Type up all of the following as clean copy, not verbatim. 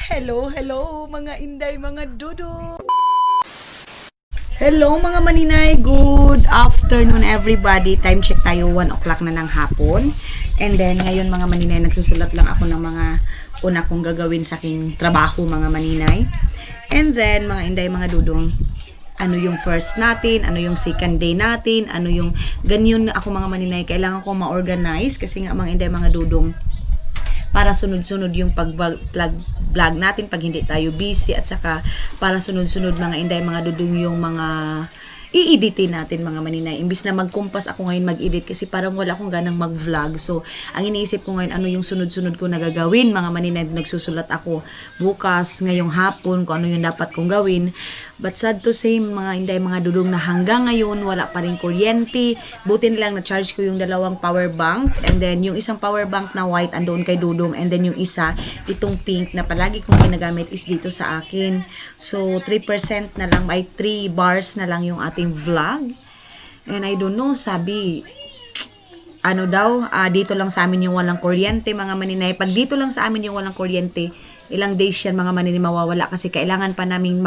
Hello, hello mga inday, mga dudo. Hello mga maninay, good afternoon everybody. Time check tayo, 1 o'clock na ng hapon. And then ngayon mga maninay, nagsusulat lang ako ng mga una kong gagawin sa aking trabaho mga maninay. And then mga inday, mga dudong, ano yung first natin, ano yung second day natin, ano yung ganyan ako mga maninay. Kailangan ko ma-organize kasi nga mga inday, mga dudong, para sunod-sunod yung pag-vlog natin pag hindi tayo busy, at saka para sunod-sunod mga inday, mga dudong, yung mga i-editin natin mga maninay. Imbis na magkumpas ako ngayon mag-edit kasi parang wala akong ganang mag-vlog. So, ang iniisip ko ngayon, ano yung sunod-sunod ko na gagawin mga maninay. Nagsusulat ako bukas, ngayong hapon, kung ano yung dapat kong gawin. But sad to say mga inday, mga dudong, na hanggang ngayon wala pa rin kuryente. Buti nilang na-charge ko yung dalawang power bank, and then yung isang power bank na white andoon kay dudong, and then yung isa, itong pink na palagi kong ginagamit is dito sa akin. So 3% na lang, by 3 bars na lang yung ating vlog. And I don't know, sabi ano daw, dito lang sa amin yung walang kuryente mga maninay. Pag dito lang sa amin yung walang kuryente, ilang days yan mga maninay mawawala kasi kailangan pa namin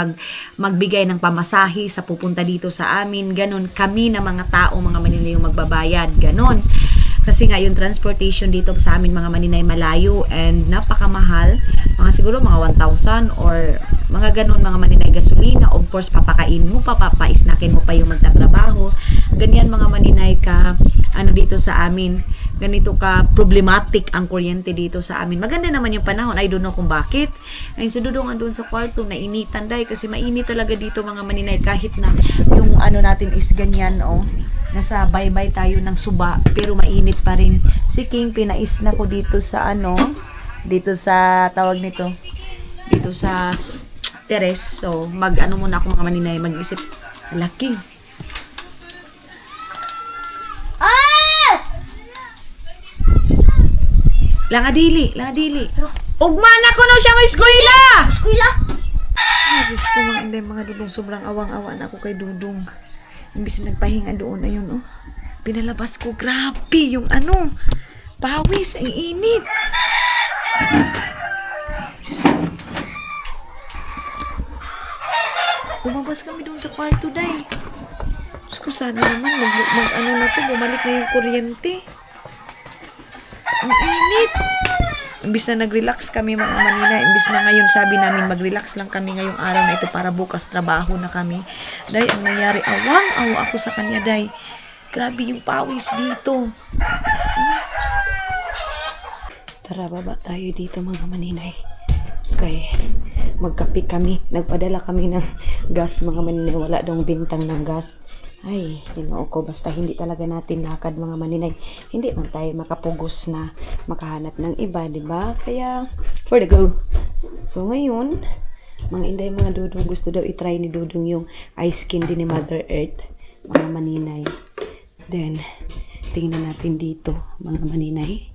magbigay ng pamasahe sa pupunta dito sa amin. Ganon, kami na mga tao mga maninay yung magbabayad. Ganon. Kasi nga yung transportation dito sa amin mga maninay malayo and napakamahal. Mga siguro mga 1,000 or mga ganon mga maninay, gasolina. Of course, papakain mo pa, papaisnakin mo pa yung magtatrabaho. Ganyan mga maninay ka, ano dito sa amin. Ganito ka problematic ang kuryente dito sa amin. Maganda naman yung panahon. I don't know kung bakit. Ay, sududong andun sa kwarto, nainitan dahil kasi mainit talaga dito mga maninay, kahit na yung ano natin is ganyan, oh. Nasa bye-bye tayo ng suba, pero mainit pa rin. Si King, pinais na ko dito sa ano, dito sa tawag nito, dito sa terrace. So, mag-ano muna ako mga maninay, mag-isip, laki. Langadili. Ugman ako no siya may eskwela! Eskwela? Ay, Diyos ko mga inday, mga dudong, sobrang awang-awa na ako kay dudong. Imbis na nagpahinga doon, ayun, oh. Pinalabas ko, grabe yung ano, pawis, ang init. Diyos ko. Lumabas kami doon sa kwarto, day. Diyos ko, sana naman, ano na to, bumalik na yung kuryente. Ang init. Imbis na nag-relax kami mga manina, imbis na ngayon sabi namin mag-relax lang kami ngayong araw na ito para bukas trabaho na kami. Day, ang nangyari, awang-awa ako sa kanya, day. Grabe yung pawis dito. Tara, baba tayo dito mga maninay. Okay, magkape kami. Nagpadala kami ng gas mga maninay. Wala daw bintang ng gas. Ay, Ginoo ko, basta hindi talaga natin lakad mga maninay. Hindi man tayo makapugos na makahanap ng iba, di ba? Kaya, for the go. So, ngayon, mga inday, mga dudong, gusto daw itry ni dudong yung ice candy ni Mother Earth, mga maninay. Then, tingnan natin dito, mga maninay.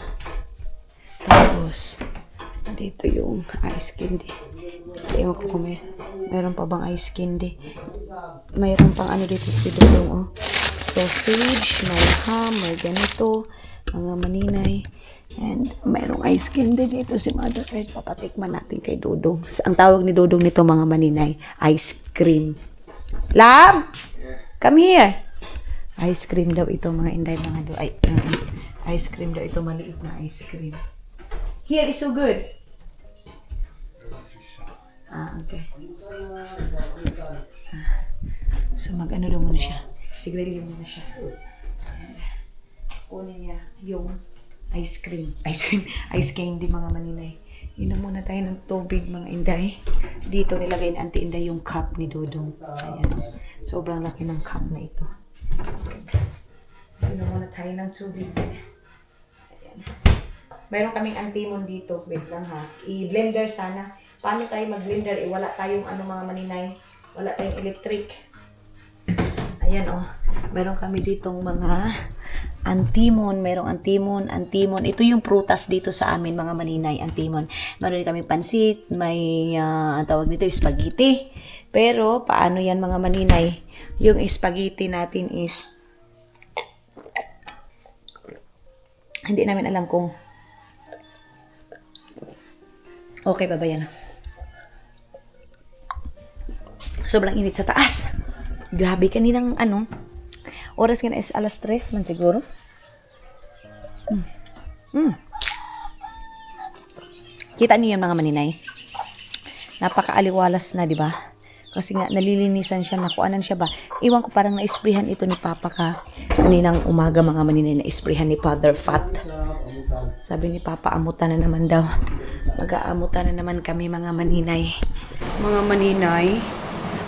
Tapos, dito yung ice candy. Ewan ko kung mayroon pa bang ice candy. Mayroon pang ano dito si Dudong, oh. Sausage, may ham, may ganito, mga maninay. And mayroong ice candy dito si Mother Earth. Papatikman natin kay Dudong. Ang tawag ni Dudong nito mga maninay, ice cream. Lab! Come here! Ice cream daw ito mga inday, mga ice cream daw ito, maliit na ice cream. Here is so good. Okay. So, mag-ano daw muna siya. Sigrilyo muna siya. Kunin niya yung ice cream. Ice candy mga maninay. Inom muna tayo ng tubig mga inday. Dito nilagay ni Auntie Inday yung cup ni Dudong. Ayan. Sobrang laki ng cup na ito. Inom muna tayo ng tubig. Ayan. Mayroon kaming antimon dito. Wait lang ha. I-blender sana. Paano tayo mag-blender? Wala tayong ano mga maninay. Wala tayong electric. Ayan, oh. Meron kami ditong mga antimon. Merong antimon. Ito yung prutas dito sa amin, mga maninay, antimon. Meron kami pansit, may, ang tawag dito, spaghetti. Pero, paano yan, mga maninay? Yung spaghetti natin is, hindi namin alam kung okay pa ba yan. Sobrang init sa taas. Grabe, kaninang oras ka na is alas 3 man siguro. Kita niyo yung mga maninay. Napakaaliwalas na, di ba? Kasi nga, nalilinisan siya, nakuanan siya ba? Iwan ko parang na-isprihan ito ni Papa ka. Kaninang umaga mga maninay, na-isprihan ni Father Fat. Sabi ni Papa, amutan na naman daw. Mag-aamutan na naman kami mga maninay. Mga maninay,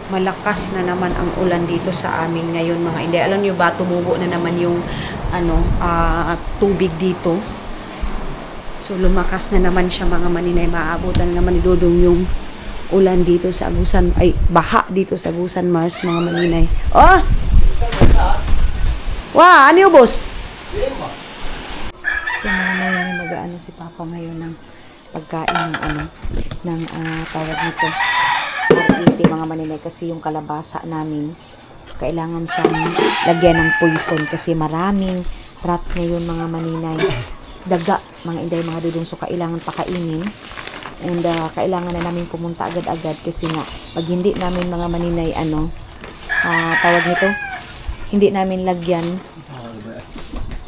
malakas na naman ang ulan dito sa amin ngayon mga inday. Alam niyo ba, tumubo na naman yung tubig dito. So, lumakas na naman siya mga maninay. Maabutan na naman ni Dudong yung ulan dito sa Agusan. Ay, baha dito sa Agusan Mars mga maninay. Oh! Wow, ano yung boss? So, mga maninay, mag-aano si Papa ngayon ng pagkain ng tawag nito. Ariti mga maninay kasi yung kalabasa namin, kailangan siyang lagyan ng poison kasi maraming rat ngayon mga maninay. Daga, mga inday, mga Dudong, so kailangan pakainin. And kailangan na namin pumunta agad-agad kasi nga, pag hindi namin mga maninay, tawag nito, hindi namin lagyan.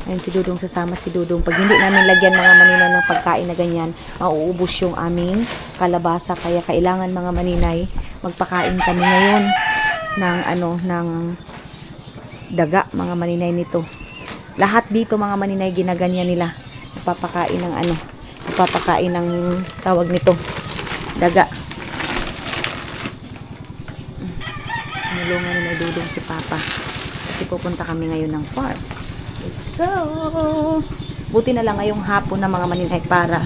Ayun si Dudong, sasama si Dudong. Pag hindi namin lagyan mga maninay ng pagkain na ganyan, mauubos yung aming kalabasa. Kaya kailangan mga maninay, magpakain kami ngayon ng daga mga maninay nito. Lahat dito mga maninay ginaganyan nila. Nagpapakain ng tawag nito, daga. Nulungan ni Dudong si Papa kasi pupunta kami ngayon ng farm. Let's go! Buti na lang ngayong hapon na mga maninay para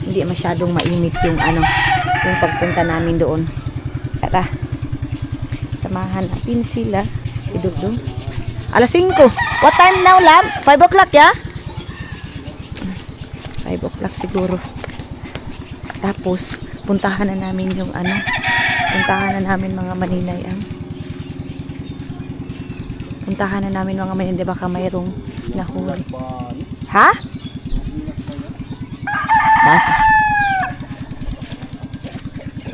hindi masyadong mainit yung yung pagpunta namin doon. Tara, samahan natin sila si Dudong. Alas 5. What time now, lab? 5 o'clock, ya? 5 o'clock siguro. Tapos, puntahan na namin yung puntahan na namin mga maninay puntahan na namin mga maninay, baka mayroong nahuli. Ha? Basa.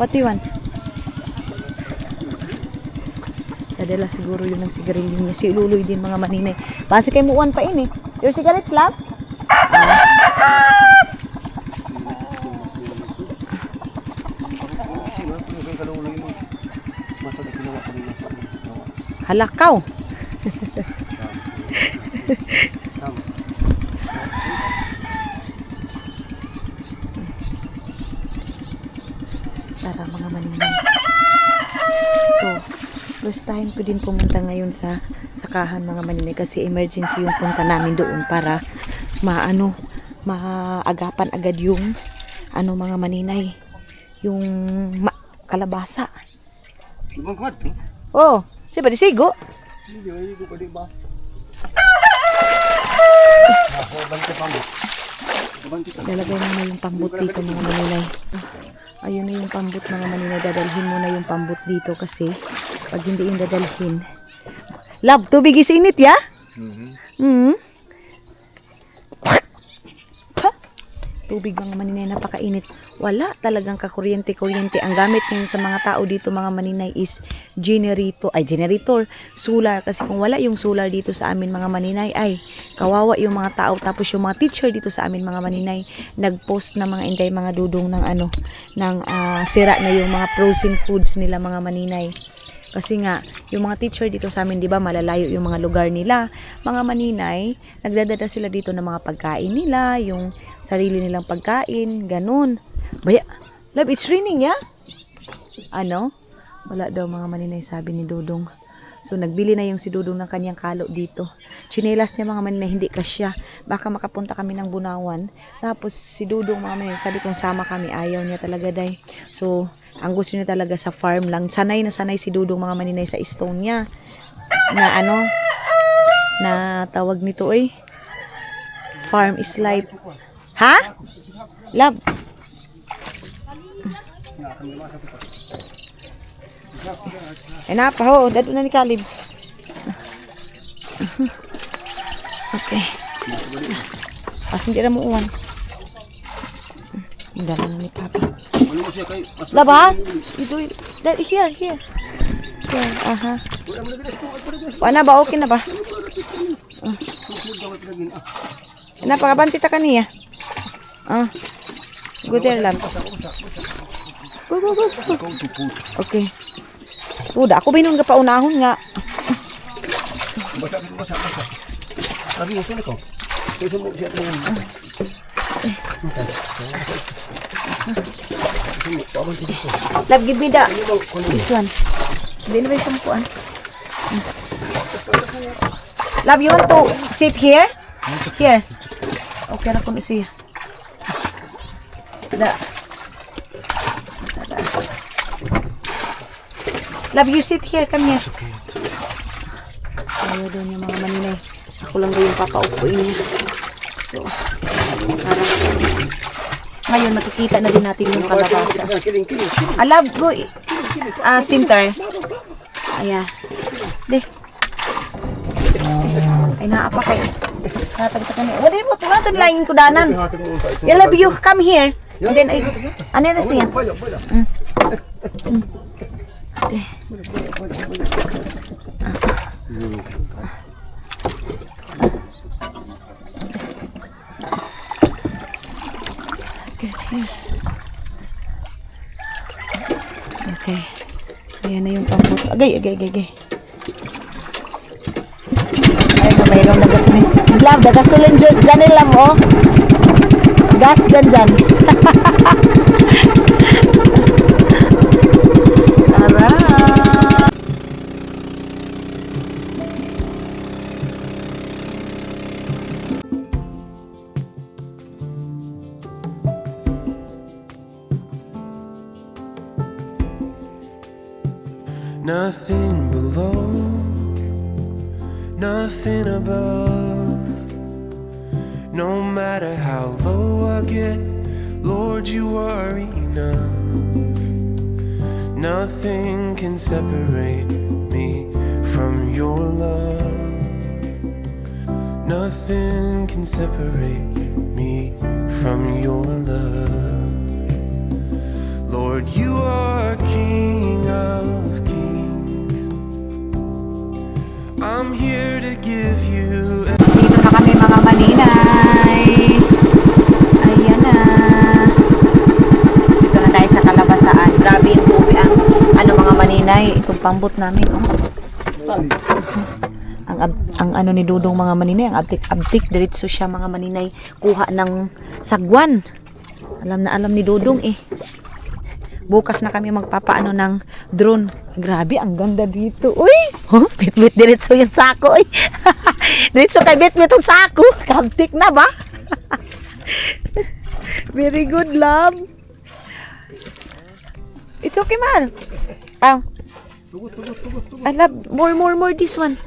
What do you want? Dadala siguro yun ng sigarilyo niya. Si Luloy din mga maninay. Base kay Muwan pa ini. Your cigarettes, love? Halakaw. Tara mga maninay. So, first time ko din pumunta ngayon sa sakahan mga maninay kasi emergency yung punta namin doon para maagapan agad yung mga maninay, yung kalabasa. Oh, siya ba di sigo? Lalagay mo na yung pambut dito mga maninay. Ayun na yung pambut mga maninay. Dadalhin mo na yung pambut dito kasi pag hindi yung dadalhin. Love, tubig is init, ya? Tubig mga maninay, napakainit. Wala talagang kakuryente-kuryente. Ang gamit ngayon sa mga tao dito mga maninay is generator, solar. Kasi kung wala yung solar dito sa amin mga maninay, ay kawawa yung mga tao. Tapos yung mga teacher dito sa amin mga maninay, nagpost na mga inday, mga Dudong ng sira na yung mga frozen foods nila mga maninay. Kasi nga, yung mga teacher dito sa amin, di ba, malalayo yung mga lugar nila. Mga maninay, nagdadala sila dito ng mga pagkain nila, yung sarili nilang pagkain, ganun. Baya, love, it's raining, ya? Wala daw mga maninay, sabi ni Dudong. So, nagbili na yung si Dudong ng kanyang kalo dito. Chinelas niya mga maninay, hindi kasya. Baka makapunta kami ng Bunawan. Tapos, si Dudong mga maninay, sabi kong sama kami, ayaw niya talaga, day. So, ang gusto niya talaga sa farm lang. Sanay na sanay si Dudong mga maninay sa stone niya. Na tawag nito farm is life. Ha? Love. Napa ho, dado na ni Kalib. Okay. Asin dira mo uwan. Dala na ni Papa. Laba? Ito, here. Okay, aha. Wala ba? Okay na ba? Napakabanti ta kaniya. Go there, love. Go. Okay. Tuda, ako binon ka paunahon nga. Basa. Sabi mo ko. Kasi mo siya Love, give me this one. Hindi na ba siya makuhaan? Love, you want to sit here? Here. Okay na kung siya. Love, you sit here. Come here. Ayaw doon yung mga maninay. Ako lang ba yung papaupuin niya. So, parang ngayon makikita na din natin yung kalabasa. Love, go. Center. Ayan. Di. Ay, naapa kayo. Natagta ka niya. Wala mo, wala ito nilangin ko danan. I love you. Come here. And then, ano yan niya? Ate. Okay. Ayan na yung pambot. Agay. Ay, na mayroong nagasolin. Love, nagasolin dyan nila mo. Gas dyan. Tara. Nothing below, nothing above. No matter how low I get, Lord, you are enough. Nothing can separate me from your love. Nothing can separate me from your love. Lord, you are King of Kings. I'm here to give you. Dito na kami mga maninay. Ayan na. Dito na tayo sa kalabasaan. Grabe yung tubig ang mga maninay. Itong pambot namin. Ang ano ni Dudong mga maninay, ang abtik diretso siya mga maninay. Kuha ng sagwan. Alam ni Dudong eh. Bukas na kami magpapaano ng drone. Grabe, ang ganda dito. Uy! Oh, bit-bit diretso yung sako. Uy. Diretso kay bit-bit yung sako. Kabtik na ba? Very good, love. It's okay, man. Tugot. I love more this one.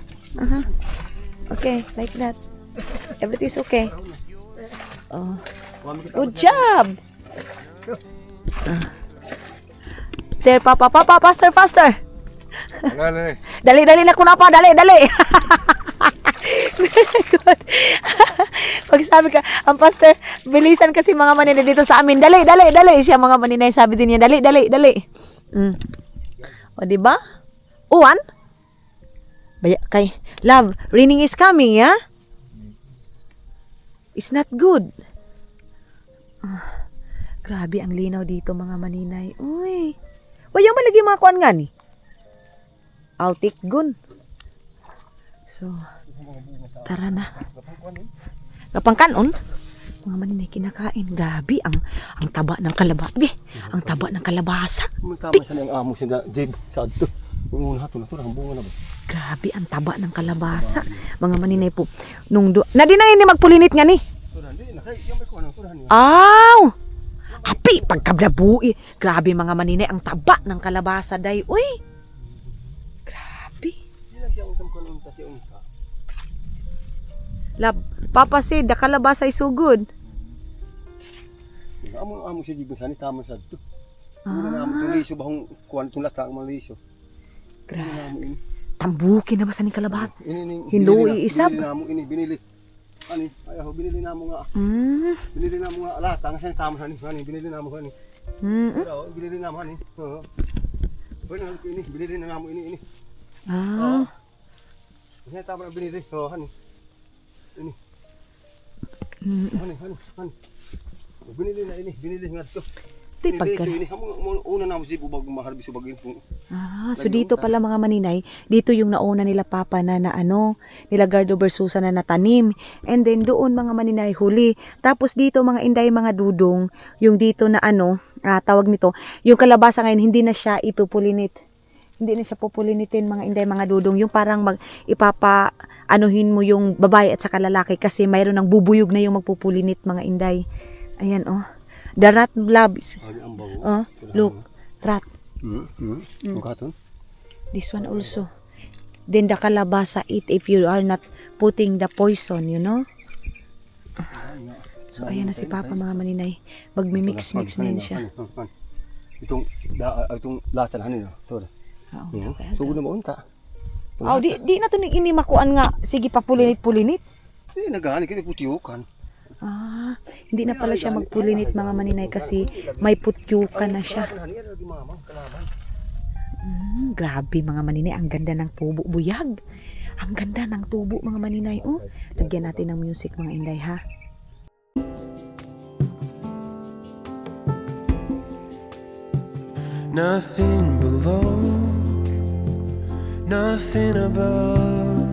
Okay, like that. Everything's okay. Oh. Good job. Faster. Dali na ko na pa, dali. Very good. Pag sabi ka, ang pastor, bilisan kasi mga maninay dito sa amin. Dali. Siya mga maninay, sabi din niya, dali. O, diba? Uwan? Baya, kay, love, raining is coming, ya? It's not good. Grabe, ang linaw dito, mga maninay. Uy. Wayang malagi mga kuan nga ni. Autik gun. So, tara na. Kapangkanon? Mga maninay kinakain. Grabe, ang taba ng kalabasa. Ang taba ng kalabasa. Tama siya ng amo siya na Jib sa ato. Yung una hato na to, ang bunga na ba? Grabe, ang taba ng kalabasa. Mga maninay po. Nadinay ni magpulinit nga ni. Aw! Api, pagkablabuhi. Grabe mga maninay, ang taba ng kalabasa day. Uy! Grabe. Papa said, the kalabasa is so good. Amo siya Jib sa ni tama sa ato. Una na amo itong liso, bahong kuwan itong lata ang mga liso. Grabe. Tambukin na ba sa ni kalabasa? Hinduy isab. Binili. Ani, ayaw, binili na mo nga. Binili na mo nga. Ala, tanga siya tama sa ni. Binili na mo nga ni. Pero, binili na mo nga ni. Pwede na ini, binili na nga mo ini. Ah. Ini tama na binili. Oh, hani. Ini. Hani. Binili na ini, binili nga ito. Ito'y pagka... Ini, una na mo si bubag maharbi sa bagin. Ah, so dito pala mga maninay, dito yung nauna nila papa na nila Gardo Versusa na natanim. And then doon mga maninay huli. Tapos dito mga inday, mga dudong, yung dito na tawag nito, yung kalabasa ngayon hindi na siya ipupulinit. Hindi na siya pupulinitin mga inday, mga dudong. Yung parang anuhin mo yung babae at saka lalaki kasi mayroon ng bubuyog na yung magpupulinit mga inday. Ayan The rat loves. Look, rat. Katon. This one also. Then the kalabasa eat if you are not putting the poison, you know. So ayan na si Papa mga maninay. Magmi-mix na yun siya. Itong latan hanin. Ito. Sugod na maunta. Di na to ini makuan nga. Sige pa pulinit-pulinit. Nagani kini putiyukan. Hindi na pala siya magpulinit mga maninay kasi may putyukan na siya. Grabe mga maninay, ang ganda ng tubo, buyag. Ang ganda ng tubo mga maninay. Lagyan natin ng music mga inday ha. Nothing below, nothing above.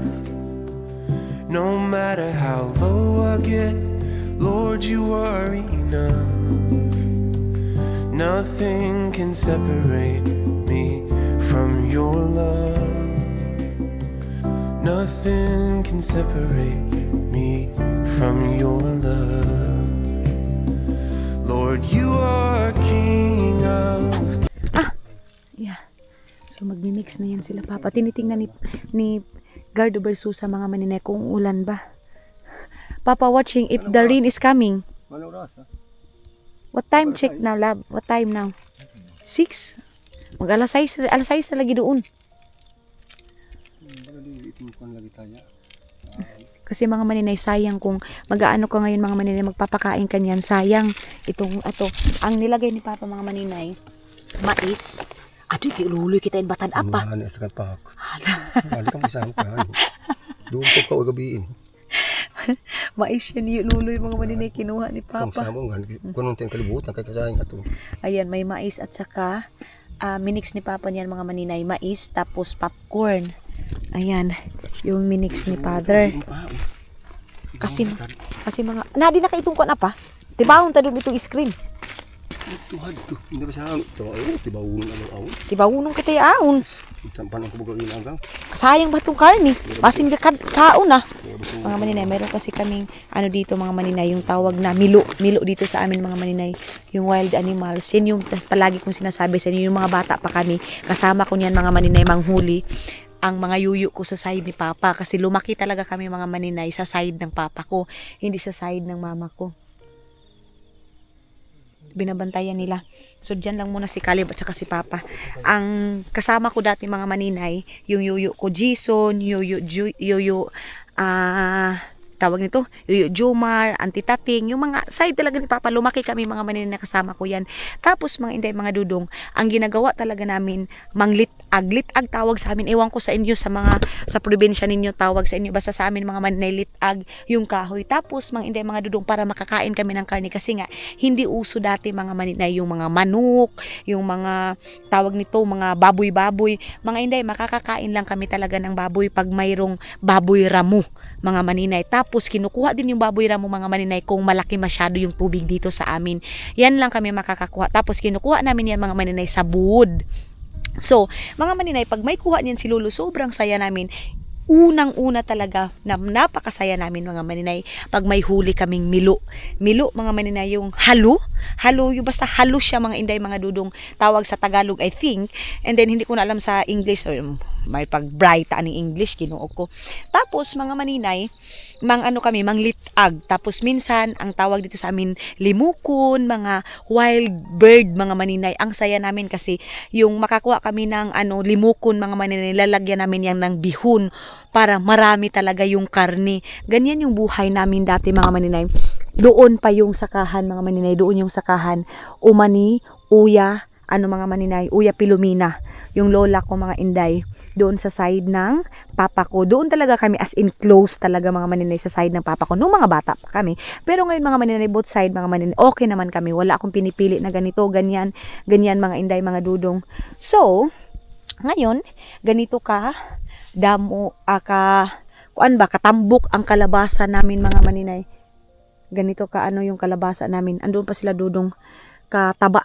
No matter how low I get, Lord, you are enough. Nothing can separate me from your love. Nothing can separate me from your love. Lord, you are King of... Yeah. So magmi-mix na yan sila Papa. Tinitingnan ni Gardo Versusa mga maninay kung ulan ba. Papa watching if the rain is coming. What time check now, love? What time now? 6? Mag alas 6 na lagi doon. Kasi mga maninay, sayang kung mag-aano ka ngayon mga maninay, magpapakain ka niyan, sayang. Ang nilagay ni Papa mga maninay, mais. Adoy, kiluloy kita yung batad apa. Ano sa kanpak. Hindi kang isang ka. Doon ko ka gabiin. Mais yan yung luloy mga maninay kinuha ni Papa. Kung sama nga, kung nung kalibutan kay kasayang ato. Ayan, may mais at saka minix ni Papa niyan mga maninay, mais tapos popcorn. Ayan, yung minix ni Father. Kasi mga, di na kaitong kuwan pa. Tibawon ta doon itong screen. Tuhad to. Hindi ba sa tibawon ang Tibawon kita yaon. Tampan ang kubugain ang gang. Sayang ba itong karni? Basin ka kaon na. Mga maninay, meron kasi kaming dito mga maninay, yung tawag na milo dito sa amin mga maninay, yung wild animals. Yan yung palagi kong sinasabi sa inyo, yung mga bata pa kami, kasama ko niyan mga maninay manghuli ang mga yuyu ko sa side ni Papa kasi lumaki talaga kami mga maninay sa side ng Papa ko, hindi sa side ng Mama ko. Binabantayan nila. So dyan lang muna si Caleb at saka si Papa. Ang kasama ko dati mga maninay, yung yuyu ko Jason, yuyu tawag nito, Yuyu Jomar, Auntie Tating, yung mga side talaga ni Papa, lumaki kami mga maninay na kasama ko yan. Tapos mga inday, mga dudong, ang ginagawa talaga namin, litag tawag sa amin, ewan ko sa inyo, sa probinsya ninyo tawag sa inyo, basta sa amin mga maninay, litag, yung kahoy. Tapos mga inday, mga dudong, para makakain kami ng karne, kasi nga, hindi uso dati mga maninay, yung mga manok, yung mga, tawag nito, mga baboy, mga inday, makakakain lang kami talaga ng baboy pag mayroong baboy ramo, mga maninay. Tapos kinukuha din yung baboy ramo mga maninay kung malaki masyado yung tubig dito sa amin. Yan lang kami makakakuha. Tapos kinukuha namin yan mga maninay sa buod. So, mga maninay, pag may kuha niyan si Lolo, sobrang saya namin. Unang-una talaga na napakasaya namin mga maninay pag may huli kaming milo mga maninay, yung halo yung basta halo siya mga inday, mga dudong, tawag sa Tagalog I think, and then hindi ko na alam sa English, may pag-bright ang English ginuo ko. Tapos mga maninay, kami manglitag, tapos minsan ang tawag dito sa amin limukon, mga wild bird mga maninay. Ang saya namin kasi yung makakuha kami ng limukon mga maninay, lalagyan namin yan ng bihon para marami talaga yung karne. Ganyan yung buhay namin dati mga maninay. Doon pa yung sakahan mga maninay, doon yung sakahan, umani, uya, mga maninay, uya Pilomina. yung lola ko mga inday, doon sa side ng papa ko. Doon talaga kami as in close talaga mga maninay sa side ng papa ko. Nung mga bata pa kami. Pero ngayon mga maninay, both side mga maninay, okay naman kami. Wala akong pinipili na ganito, ganyan, ganyan mga inday, mga dudong. So, ngayon, ganito ka, katambok ang kalabasa namin mga maninay. Ganito ka yung kalabasa namin. Andun pa sila dudong taba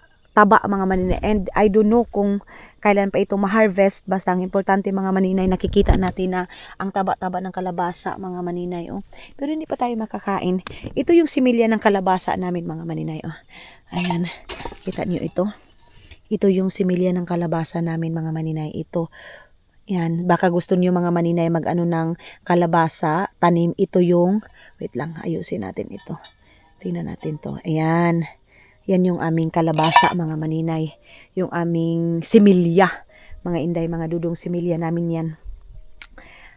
mga maninay. And I don't know kung kailan pa ito ma-harvest. Basta ang importante mga maninay, nakikita natin na ang taba-taba ng kalabasa mga maninay. Oh. Pero hindi pa tayo makakain. Ito yung similya ng kalabasa namin mga maninay. Oh. Ayan. Kita niyo ito. Ito yung similya ng kalabasa namin mga maninay. Ito. Yan. Baka gusto niyo mga maninay mag-ano ng kalabasa. Tanim. Ito yung, wait lang, ayusin natin ito. Tingnan natin to. Ayan. Yan yung aming kalabasa mga maninay. Yung aming similya. Mga inday, mga dudong similya namin yan.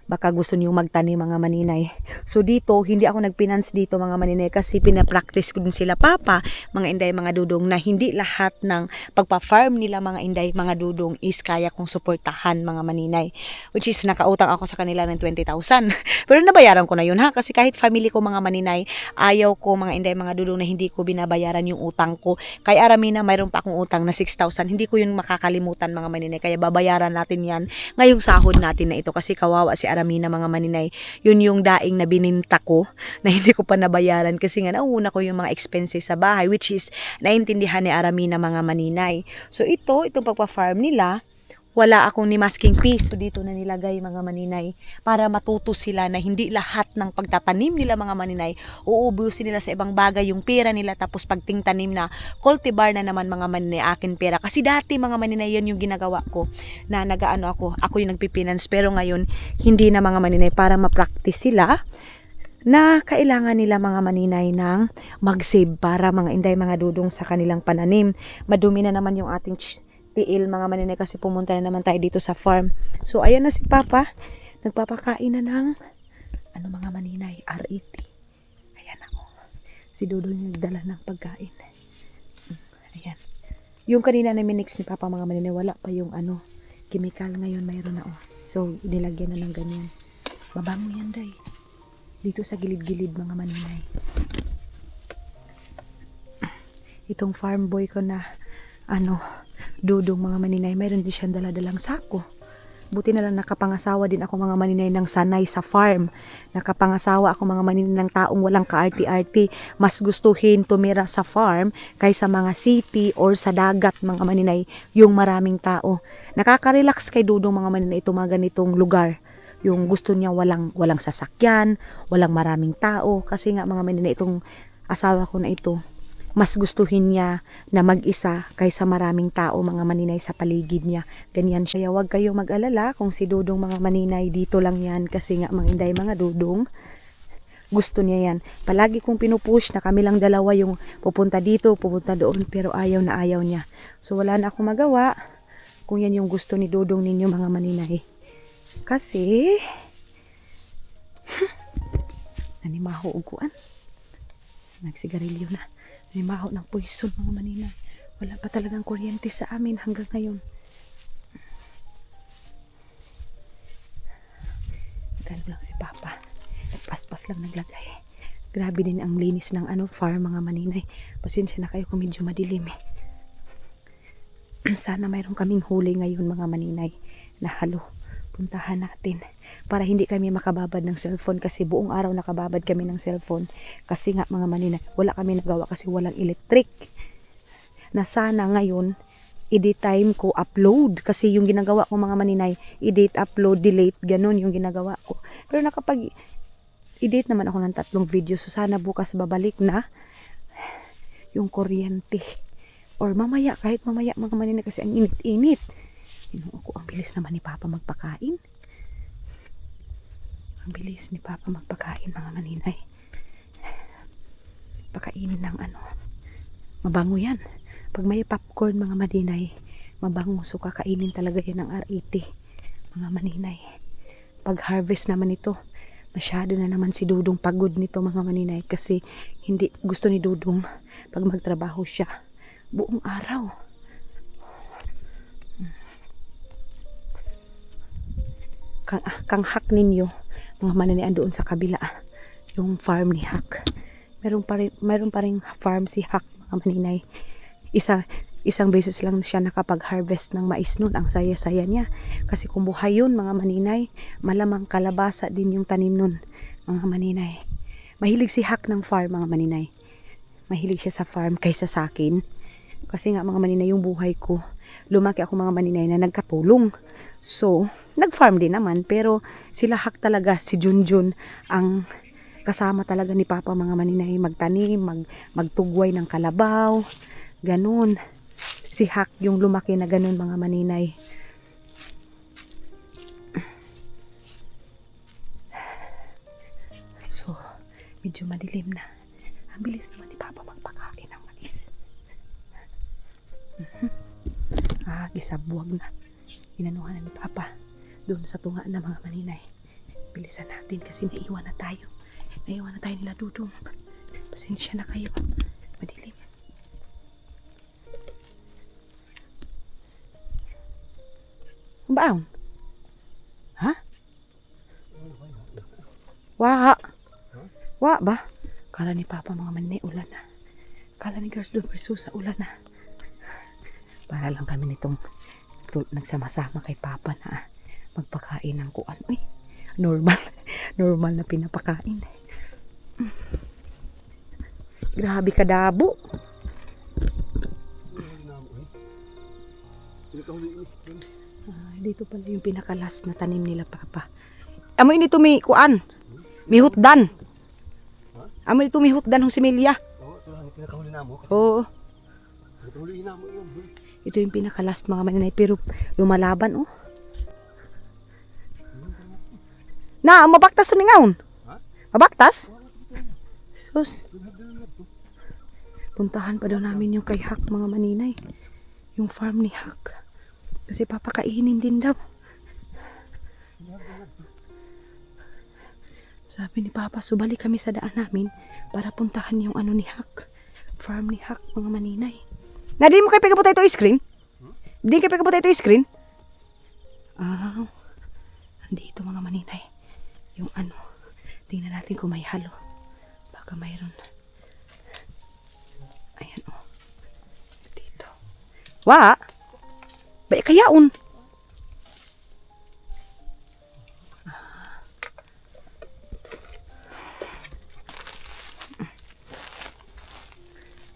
Baka gusto niyo magtanim mga maninay. So dito, hindi ako nagpinance dito mga maninay kasi pinapractice ko din sila papa, mga inday, mga dudong, na hindi lahat ng pagpa-farm nila mga inday, mga dudong is kaya kong suportahan mga maninay. Which is nakautang ako sa kanila ng 20,000. Pero nabayaran ko na yun ha, kasi kahit family ko mga maninay, ayaw ko mga inday, mga dudong na hindi ko binabayaran yung utang ko. Kay Aramina, mayroon pa akong utang na 6,000. Hindi ko yun makakalimutan mga maninay, kaya babayaran natin yan ngayong sahod natin na ito kasi kawawa si Aramina mga maninay. Yun yung daing na bininta ko na hindi ko pa nabayaran kasi nga nauna ko yung mga expenses sa bahay, which is naintindihan ni Aramina mga maninay. So itong pagpa-farm nila, wala akong ni masking piso dito na nilagay mga maninay para matuto sila na hindi lahat ng pagtatanim nila mga maninay uubusin nila sa ibang bagay yung pera nila, tapos pagtingtanim na cultivar na naman mga maninay akin pera. Kasi dati mga maninay yan yung ginagawa ko na ako yung nagpipinance, pero ngayon hindi na mga maninay, para ma-practice sila na kailangan nila mga maninay ng mag-save para mga inday, mga dudong sa kanilang pananim. Madumi na naman yung ating tiil mga maninay kasi pumunta na naman tayo dito sa farm. So ayan na si Papa, nagpapakain na ng mga maninay, R80. Ayan ako. Si Dodo yung nagdala ng pagkain. Ayan. Yung kanina na minix ni Papa mga maninay, wala pa yung chemical, ngayon mayroon na So nilagyan na ng ganyan. Mabango yan day. Dito sa gilid-gilid mga maninay. Itong farm boy ko na Dudong mga maninay, mayroon din siyang daladalang sako. Buti na lang nakapangasawa din ako mga maninay ng sanay sa farm. Nakapangasawa ako mga maninay ng taong walang kaarti-arti. Mas gustuhin tumira sa farm kaysa mga city or sa dagat mga maninay, yung maraming tao. Nakaka-relax kay Dudong mga maninay ito mga ganitong lugar. Yung gusto niya walang sasakyan, walang maraming tao. Kasi nga mga maninay, itong asawa ko na ito, mas gustuhin niya na mag-isa kaysa maraming tao mga maninay sa paligid niya. Ganyan siya. Huwag kayong mag-alala kung si Dudong mga maninay dito lang yan, kasi nga mga inday, mga dudong, gusto niya yan. Palagi kong pinupush na kami lang dalawa yung pupunta dito, pupunta doon, pero ayaw na ayaw niya. So wala na akong magawa kung yan yung gusto ni Dudong ninyo mga maninay. Kasi nanimaho uguan. Nagsigarilyo na. Nanimaho ng poison mga maninay. Wala pa talagang kuryente sa amin hanggang ngayon. Gano lang si Papa. Nagpaspas lang naglagay. Grabe din ang linis ng farm mga maninay. Pasensya na kayo kung medyo madilim Sana mayroon kaming huli ngayon mga maninay na halo. Puntahan natin para hindi kami makababad ng cellphone, kasi buong araw nakababad kami ng cellphone kasi nga mga maninay wala kami nagawa kasi walang electric. Na sana ngayon edit time ko upload, kasi yung ginagawa ko mga maninay edit, upload, delete, ganun yung ginagawa ko. Pero nakapag edit naman ako ng 3 video, so sana bukas babalik na yung kuryente or mamaya, kahit mamaya mga maninay kasi ang init-init. Ako, ang bilis naman ni Papa magpakain. Ang bilis ni Papa magpakain mga maninay. Pakainin ng mabango yan. Pag may popcorn mga maninay, mabango. So kakainin talaga yan ng R80 mga maninay. Pag harvest naman ito, masyado na naman si Dudong pagod nito mga maninay, kasi hindi gusto ni Dudong pag magtrabaho siya buong araw. kang Hak ninyo, mga maninay doon sa kabila, yung farm ni Hak. Meron pa ring farm si Hak, mga maninay. Isang beses lang siya nakapag-harvest ng mais nun. Ang saya-saya niya. Kasi kung buhay yun, mga maninay, malamang kalabasa din yung tanim nun, mga maninay. Mahilig si Hak ng farm, mga maninay. Mahilig siya sa farm kaysa sa akin. Kasi nga, mga maninay, yung buhay ko, lumaki ako, mga maninay, na nagkatulong. So, nag-farm din naman. Pero sila Hak talaga, si Junjun, ang kasama talaga ni Papa, mga maninay, magtanim, magtugway ng kalabaw, ganun. Si Hak yung lumaki na ganun, mga maninay. So, medyo madilim na. Ang bilis naman ni Papa magpakain ng mais. Gisabwag na. Inanuhan na ni Papa doon sa tunga na, mga maninay. Bilisan natin kasi naiwan na tayo. Naiwan na tayo nila Dudong. Pasensya na kayo. Madilim. Baon? Ha? Wa ba? Kala ni Papa, mga maninay, ulan na. Kala ni Girls doon sa ulan na. Para lang kami nitong nagsama-sama kay Papa na magpakain ng kuan. Uy, normal na pinapakain. Grabe ka, Dabo. Dito pala yung pinakalas na tanim nila Papa. Amo ini mi kuan. Mihutdan. Amo ito mihutdan ng similya. Oo, ito lang pinakahuli na mo. Oo. Pinakahuli na mo yun. Ito yung pinakalas, mga maninay, pero lumalaban, oh. Na, mabaktas ni ngaon. Ha? Mabaktas? Sus. Puntahan pa daw namin yung kay Hak, mga maninay. Yung farm ni Hak. Kasi papakainin din daw. Sabi ni Papa, subali kami sa daan namin para puntahan yung ano ni Hak. Farm ni Hak, mga maninay. Na, di mo kayo pagkabutay ito screen? Di kayo pagkabutay ito screen? Andito, mga maninay. Yung ano, tingnan natin kung may halo. Baka mayroon. Ayan, oh. Dito. Wa! Ba, kayaon.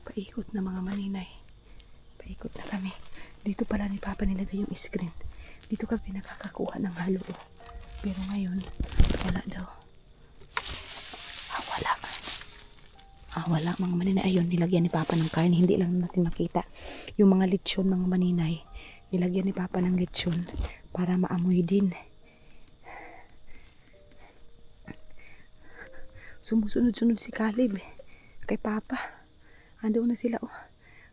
Paikot na, mga maninay. Paikot na kami. Dito pala ni Papa nilagay yung screen. Dito kami nakakakuha ng halo. Pero ngayon, wala daw. Wala, mga maninay. Ayun, nilagyan ni Papa ng karne. Hindi lang natin makita. Yung mga lechon, mga maninay. Nilagyan ni Papa ng lechon para maamoy din. Sumusunod-sunod si Caleb kay Papa. Ando na sila, oh.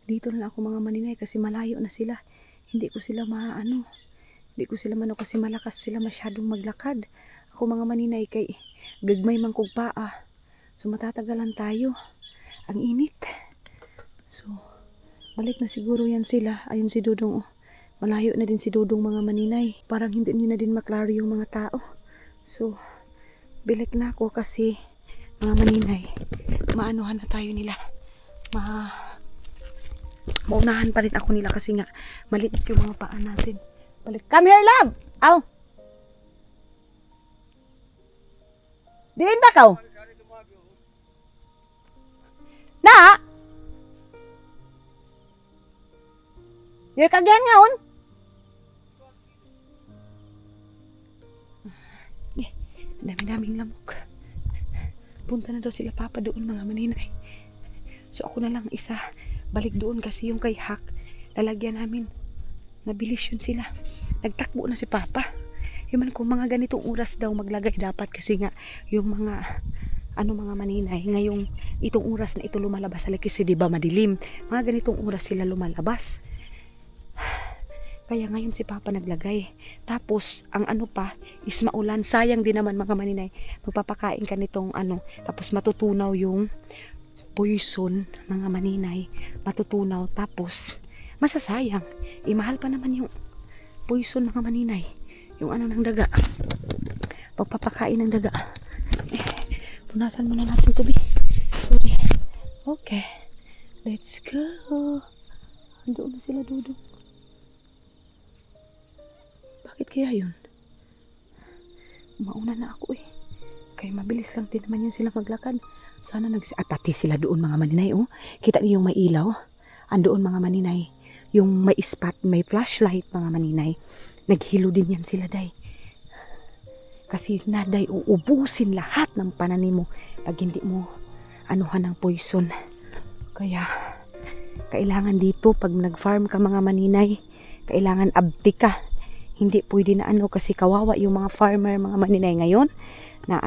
Dito na lang ako, mga maninay, kasi malayo na sila. Hindi ko sila hindi ko sila kasi malakas sila masyadong maglakad. Ako, mga maninay, kay gagmay man kog paa. So matatagalan tayo. Ang init. So balik na siguro yan sila. Ayun si Dudong, oh. Malayo na din si Dudong, mga maninay. Parang hindi nyo na din maklaro yung mga tao. So bilik na ako kasi, mga maninay, maanuhan na tayo nila. Maunahan pa rin ako nila kasi nga maliit yung mga paa natin. Balik. Come here, love! Aw! Diin ba kaw? Na! You're kagyan ngaon? Dami-daming lamok. Punta na daw sila Papa doon, mga maninay. So ako na lang isa. Balik doon kasi yung kay Hak, lalagyan namin. Nabilis yun sila. Nagtakbo na si Papa. Yung man kung mga ganitong oras daw maglagay dapat kasi nga yung mga mga maninay, ngayong itong oras na ito lumalabas sa kasi di ba madilim. Mga ganitong oras sila lumalabas. Kaya ngayon si Papa naglagay. Tapos ang pa is maulan. Sayang din naman, mga maninay. Magpapakain ka nitong tapos matutunaw yung poison, mga maninay. Matutunaw tapos masasayang. Mahal pa naman yung poison, mga maninay. Yung ano ng daga. Pagpapakain ng daga. Punasan muna natin ito, Sorry. Okay. Let's go. Andoon na sila, Dudong. Bakit kaya yun? Mauna na ako Kaya mabilis lang din naman yun sila maglakad. Sana pati sila doon mga maninay, oh. Kita niyo yung may ilaw? Andoon mga maninay. Yung may spot, may flashlight mga maninay. Naghilo din yan sila, day. Kasi na, day, uubusin lahat ng pananim mo pag hindi mo anuhan ng poison. Kaya, kailangan dito, pag nag-farm ka mga maninay, kailangan abdi ka. Hindi pwede na kasi kawawa yung mga farmer, mga maninay ngayon, na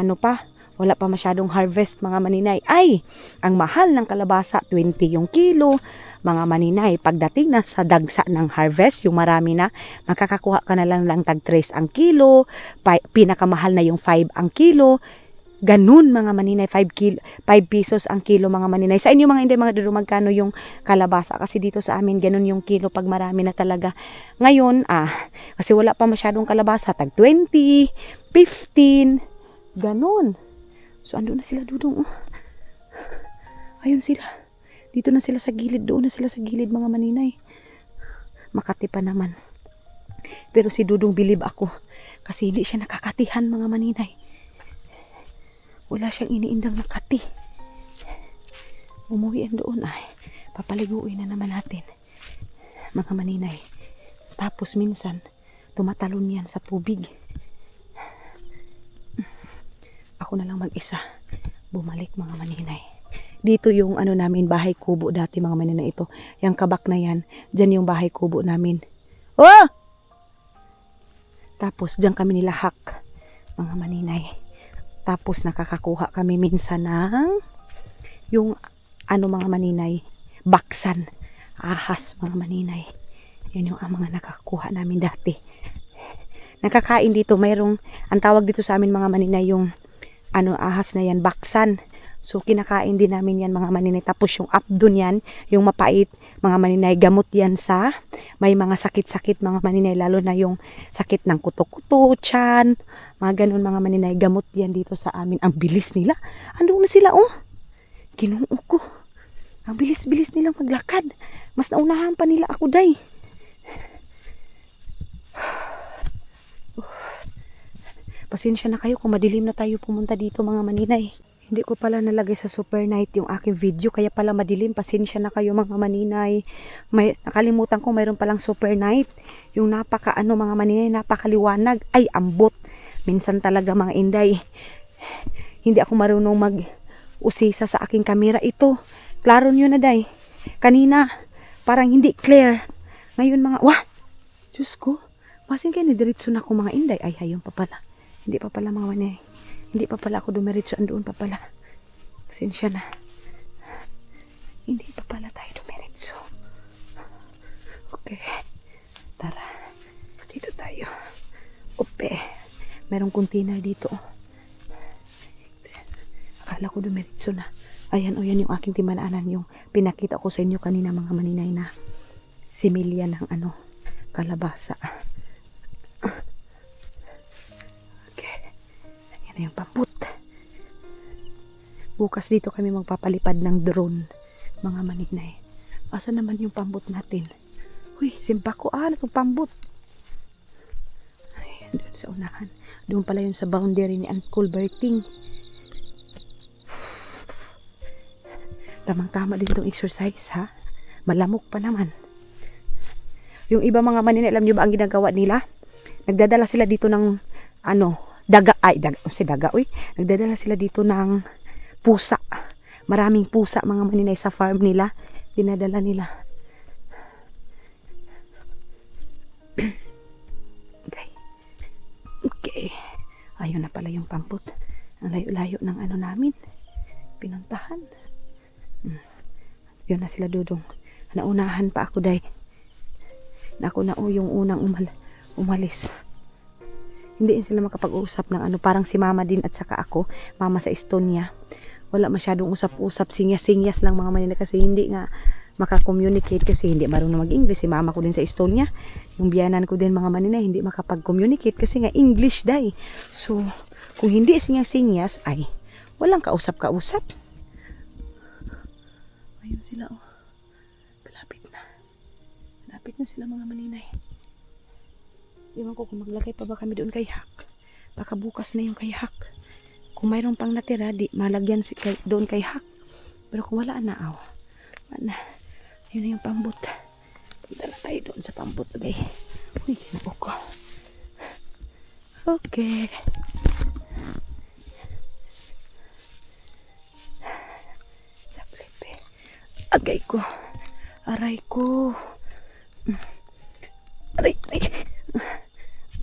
wala pa masyadong harvest mga maninay. Ay, ang mahal ng kalabasa, 20 yung kilo. Mga maninay, pagdating na sa dagsa ng harvest, yung marami na, makakakuha ka na lang tag 3 ang kilo, pinakamahal na yung 5 ang kilo. Ganun mga maninay, 5 pesos ang kilo mga maninay. Sa inyo mga hindi, mga duro, magkano yung kalabasa? Kasi dito sa amin, ganun yung kilo pag marami na talaga. Ngayon, kasi wala pa masyadong kalabasa, tag 20, 15, ganun. So, ando na sila, Dudong. Ayun sila. Dito na sila sa gilid. Doon na sila sa gilid, mga maninay. Makati pa naman. Pero si Dudong, bilib ako. Kasi hindi siya nakakatihan, mga maninay. Wala siyang iniindang nakati. Umuwian doon. Papaliguin na naman natin. Mga maninay. Tapos minsan, tumatalon yan sa tubig. Ako na lang mag-isa. Bumalik mga maninay. Dito yung namin, bahay kubo dati mga maninay ito. Yung kabak na yan, dyan yung bahay kubo namin. Oh! Tapos dyan kami nilahak mga maninay. Tapos nakakakuha kami minsan ng yung mga maninay, baksan, ahas mga maninay. Yan yung mga nakakuha namin dati. Nakakain dito, mayroong, ang tawag dito sa amin mga maninay, yung ahas na yan, baksan. So kinakain din namin yan mga maninay. Tapos yung abdon yan, yung mapait mga maninay, gamot yan sa may mga sakit-sakit mga maninay, lalo na yung sakit ng kuto-kuto, tiyan, mga ganun mga maninay, gamot yan dito sa amin. Ang bilis nila, andun na sila, oh. Ginoo ko, ang bilis-bilis nilang maglakad. Mas naunahan pa nila ako, day. Pasensya na kayo kung madilim na tayo pumunta dito mga maninay. Hindi ko pala nalagay sa super night yung aking video, kaya pala madilim. Pasensya na kayo mga maninay. Nakalimutan ko mayroon palang super night. Yung mga maninay, napakaliwanag. Ay, ambot. Minsan talaga mga inday. Hindi ako marunong mag-usisa sa aking kamera. Ito, klaro nyo na, day. Kanina, parang hindi clear. Ngayon mga, Diyos ko. Masin kayo, nidiritso na ako mga inday. Ay, hayun pa pala. Hindi pa pala mga manay. Hindi pa pala ako dumiretso. Andoon pa pala. Pasensya na. Hindi pa pala tayo dumiretso. Okay. Tara. Dito tayo. Ope. Merong container dito. Akala ko dumiretso na. Ayan o, yan yung aking timanaanan. Yung pinakita ko sa inyo kanina mga maninay na similya ng kalabasa. Yung paput. Bukas dito kami magpapalipad ng drone mga maninay. Asa naman yung pambot natin? Uy, simpa ko itong pambot. Ay, doon sa unahan. Doon pala yun sa boundary ni Uncle Berting. Tamang-tama din itong exercise, ha? Malamok pa naman. Yung iba mga maninay, alam nyo ba ang ginagawa nila? Nagdadala sila dito ng nagdadala sila dito ng pusa. Maraming pusa mga maninay sa farm nila. Dinadala nila. Okay. Ayun na pala yung pamput. Ang layo-layo ng namin. Pinuntahan. Yun na sila, Dudong. Naunahan pa ako, day. Ako na yung unang umalis. Hindi sila makapag-usap ng parang si mama din at saka ako, mama sa Estonia. Wala masyadong usap-usap, sinyas-sinyas lang mga maninay kasi hindi nga maka-communicate kasi hindi marunong mag-English. Si mama ko din sa Estonia, yung biyanan ko din mga maninay, hindi makapag-communicate kasi nga English day. So, kung hindi sinyas-sinyas, ay walang kausap-kausap. Ayun sila, oh. Malapit na. Malapit na sila mga maninay. Iwan ko kung maglagay pa ba kami doon kay Hak. Baka bukas na yung kay Hak. Kung mayroon pang natira, di malagyan doon kay Hak. Pero kung wala na, wala na. Yun na yung pambot. Punta na tayo doon sa pambot. Okay. Uy, kinabok ko. Okay. Sa plepe. Agay ko. Aray ko. Aray.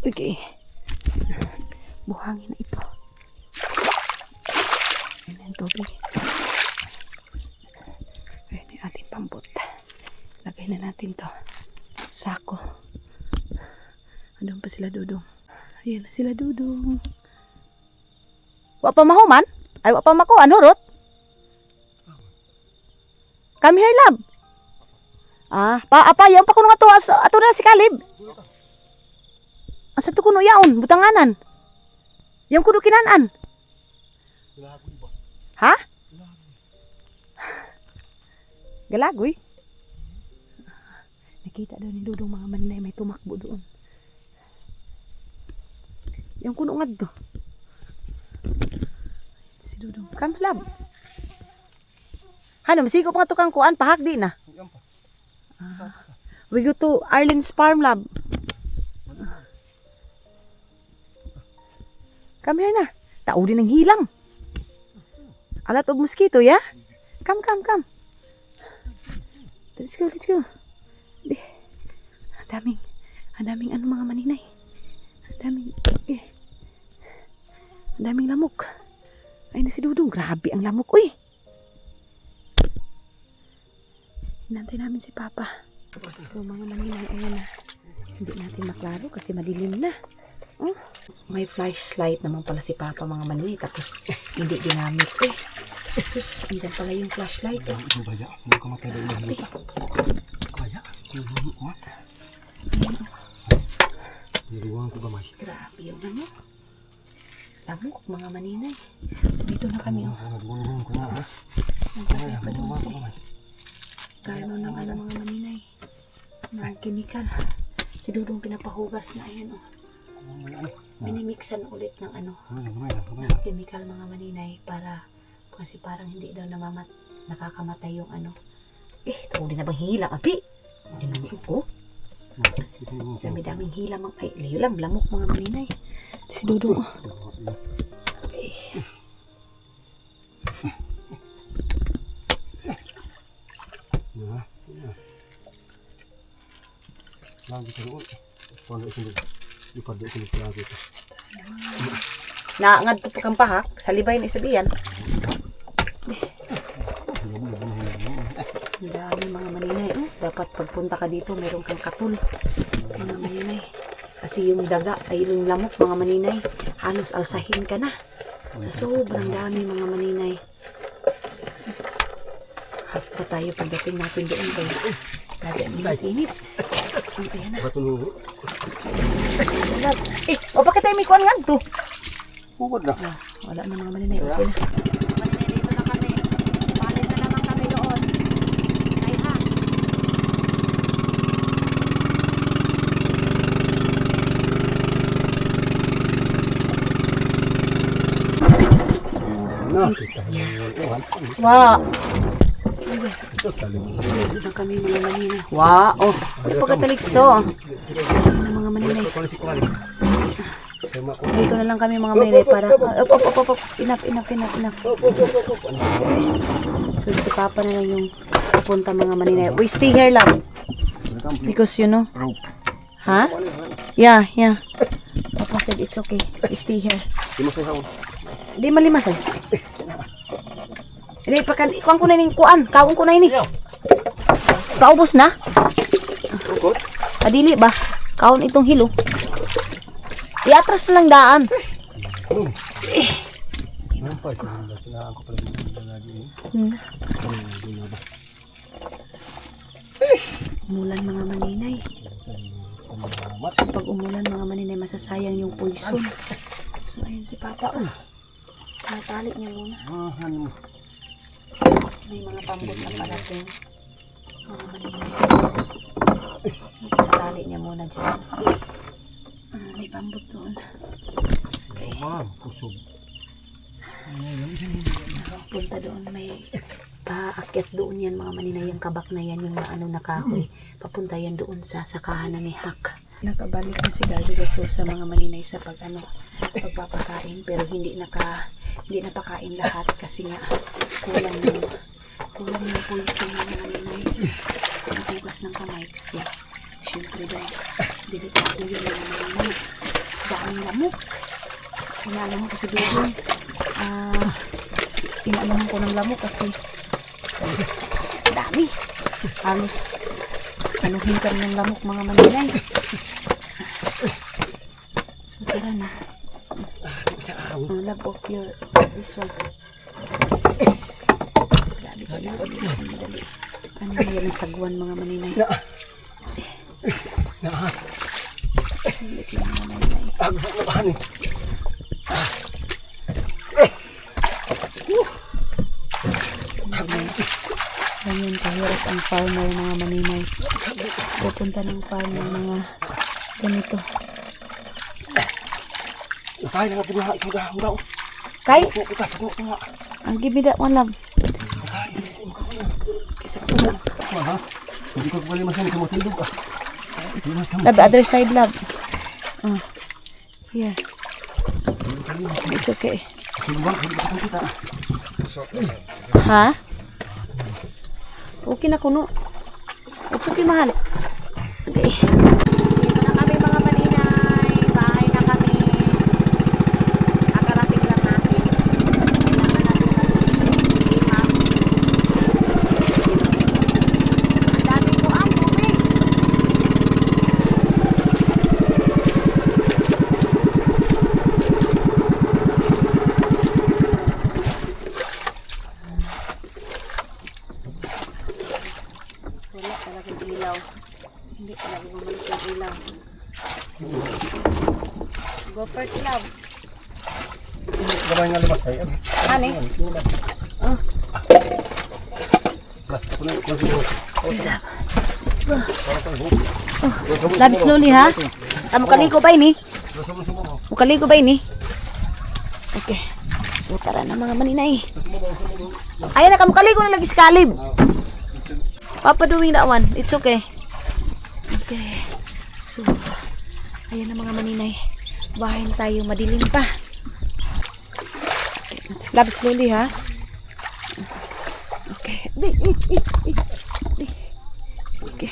Okay. Buhangin na ito. Ayan ang tubig. Ayan yung ating pambot. Lagay na natin to. Sako. Andun pa sila Dudong. Ayan na sila Dudong. Wa pa mahuman? Ay, wa pa mako. Ano, Ruth? Come here, love. Apa, yung pa kuno nga to. Ato na si Kalib. Asa to kuno yaon? Butanganan. Yung kuno kinaan. Ha? Galagoy? Nakita daw ni Dudong mga maninay may tumakbo doon. Yung kuno nga to. Si Dudong. Come, love. Ano, masigo pa nga to kang kuan, pahak di na. We go to Arlene's farm, love. Come here na. Tao din ng hilang. Alat of mosquito, ya? Come. Let's go. Ang daming ano mga maninay. Ang daming lamok. Ay na si Dudong. Grabe ang lamok, uy. Hinantay namin si Papa. So mga maninay, ayan na. Hindi natin maklaro kasi madilim na. Oh, may flashlight naman pala si Papa mga maninay. Tapos hindi ginamit. Sus, andyan pala yung flashlight. Ang baya, hindi ka matay ba yung baya? Niluwang ko gamay. Grabe yung ano. Lamok mga maninay. So dito na kami. Niluwang ko na, ha? Nagtatay pa doon si gano'n ng ano mga maninay. Mga chemical. Si Dudong pinapahugas na ayan o. Minimixan ulit ng ano. Chemical mga maninay para kasi parang hindi daw nakakamatay yung ano. Tawag din na bang hilang? Abi! Dinamit ko. Dami-daming hilang. Ay, lamok mga maninay. Si Dudong. Lagi sa roon. Paano ito? Ipad ito lagi ito. Naangad po kang pahak. Sa libay na isabihan. Ang dami mga maninay. Dapat pagpunta ka dito, meron kang katul. Mga maninay. Kasi yung daga ay yung lamok mga maninay. Halos alsahin ka na. Sobrang dami mga maninay. Hapta tayo pagdating natin doon kayo. Lagi ang init. Ayan na. Bato nung Bakit tayo may kuwan nga ito? hukod na. Wala na mga maninay. Okay na. Maninay, dito na kami. Palis na naman kami doon. Ay ha. Wow. Dito na kami mga maninay. Wow. Pagkatalikso. Mga maninay. Dito na lang kami mga maninay para enough. So si Papa na lang yung pupunta mga maninay. We stay here lang. Because you know. Ha? Yeah. Papa said it's okay. We stay here. Di malimas eh. Hindi, kuhaan ko na yung kuhaan. Kaon ko na yun eh. Kaubos na? Adili ba? Kaon itong hilo. Iatras na lang daan. Umulan mga maninay. So pag umulan mga maninay, masasayang yung poison. So ayun si Papa. Oh. Natali niya muna. Ano mo? May mga pambot na parating. Mga maninay. Natali niya muna dyan. May pambot doon. Okay. Kusog. Punta doon, may paakyat doon yan mga maninay. Yung kabak na yan, yung na kahoy. Papunta yan doon sa sakahan na ni Hak. Nakabalik na si Daddy Gaso sa mga maninay sa pagpapakain, pero hindi napakain lahat kasi nga kulang yung poison ng maninay. Nagbugas ng kamay kasi syempre dahil delikado yun mga maninay. Daang lamok. Inaalam ko sa doon. Inaalam ko ng lamok kasi dami. Halos anuhin ka ng lamok mga maninay. So tara na. Love of your this one. Grabe ka lang. Ano na yan ang sagwan mga maninay? Hindi lang mga maninay. Ganyan kahirap ang farmer mga maninay. Pupunta ng farm ng mga ganito. Kaya na nga ikaw Kay? Kita. Ang gibida mo love. Isa ko lang. Hindi ko pwede masan ikaw matindog. Love, other side love. Here. It's okay. Kita. Ha? Okay na kuno. It's okay mahal. Okay. Dito na kami mga maninay. Bahay na kami. Kakarating lang natin. Kailangan natin imas. Ang dami ko ang tubig. Wala talagang ilaw. Hindi talaga bumalik yung ilaw. Go first love. Gabay nga limas kayo. Ani? Let's go. Love slowly ha. Mukaligo ba ini? Mukaligo ba ini? Okay. So tara na mga maninay. Ayan na kamukaligo na lagi si Kalib. Papa doing that one. It's okay. Okay. So, ayan na mga maninay. Bahayin tayo. Madilim pa. Love slowly ha. Okay. Okay.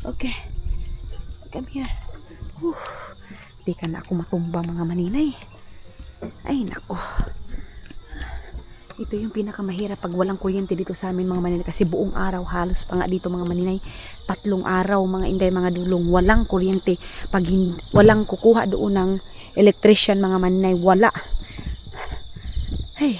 Okay. Come here. Di ka na ako matumba mga maninay. Ay nako. Ito yung pinakamahirap pag walang kuryente dito sa amin mga maninay kasi buong araw halos pa nga dito mga maninay 3 araw mga inday mga dulong walang kuryente pag walang kukuha doon ng electrician mga maninay wala. Hey.